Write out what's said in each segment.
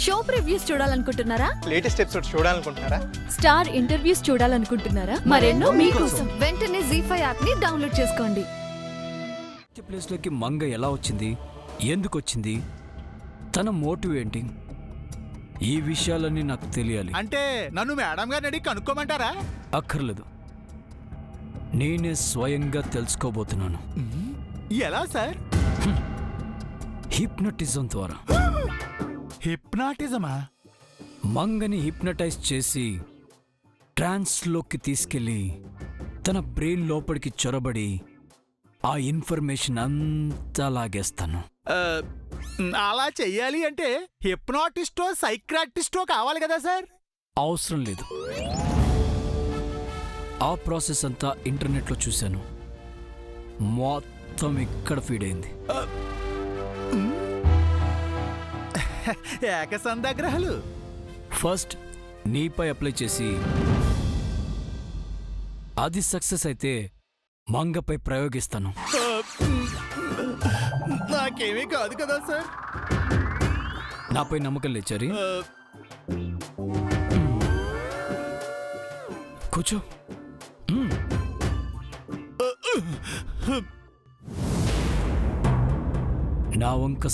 Show previews చూడాలనుకుంటున్నారా? Latest episode చూడాలనుకుంటున్నారా? Star interviews చూడాలనుకుంటున్నారా? మరెన్నో మీకోసం వెంటనే ZEE5 యాప్ ని డౌన్లోడ్ చేసుకోండి. ప్లేస్ లోకి మంగ ఎలా వచ్చింది, ఎందుకు వచ్చింది, తన మోటివ్ ఏంటి, ఈ విషయాలన్నీ నాకు తెలియాలి. అంటే నన్ను మేడం గారిని అడిగి కనుక్కోమంటారా? అక్కర్లేదు, నేనే స్వయంగా తెలుసుకోబోతున్నాను. ఎలా సార్? హిప్నటిజం ద్వారా. హిప్నాటిజమా? మంగని హిప్నటైజ్ చేసి ట్రాన్స్లోకి తీసుకెళ్ళి తన బ్రెయిన్ లోపలికి చొరబడి ఆ ఇన్ఫర్మేషన్ అంతా లాగేస్తాను. అలా చెయ్యాలి అంటే హిప్నాటిస్టో సైక్రాటిస్టో కావాలి కదా సార్? అవసరం లేదు. ఆ ప్రాసెస్ అంతా ఇంటర్నెట్లో చూశాను. మొత్తం ఇక్కడ ఫీడ్ అయింది. ఏకసంధాగ్రహాలు. ఫస్ట్ నీపై అప్లై చేసి అది సక్సెస్ అయితే మంగపై ప్రయోగిస్తాను. నాకేమీ కాదు కదా సార్? నాపై నమ్మకం లేచారి. కూర్చో. నా వంక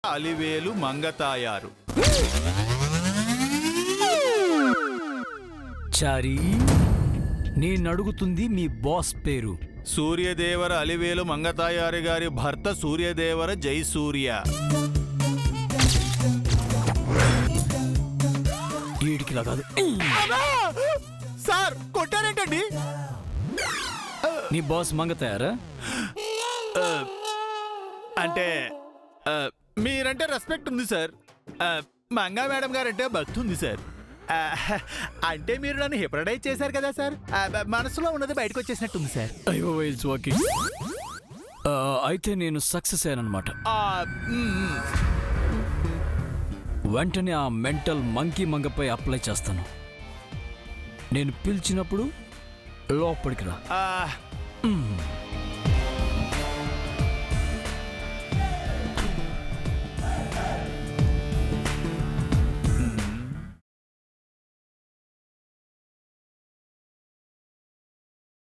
అలివేలు మంగతాయారు. చారీ, నేనడుగుతుంది మీ బాస్ పేరు. సూర్యదేవర అలివేలు మంగతాయారు గారి భర్త సూర్యదేవర జయసూర్య. వీడికిలా కాదు. సార్ కొట్టారేంటండి? నీ బాస్ మంగ తయారా? అంటే మీరంటే రెస్పెక్ట్ ఉంది సార్. మంగా మేడం గారంటే భక్తి ఉంది సార్. అంటే మీరు నన్ను హిప్నటైజ్ చేశారు కదా సార్. మనసులో ఉన్నది బయటకు వచ్చేసినట్టుంది సార్. అయ్యో, ఇట్స్ వర్కింగ్. అయితే నేను సక్సెస్ అయ్యానమాట. వెంటనే ఆ మెంటల్ మంకీ మంగపై అప్లై చేస్తాను. నేను పిలిచినప్పుడు లోపలికి రా.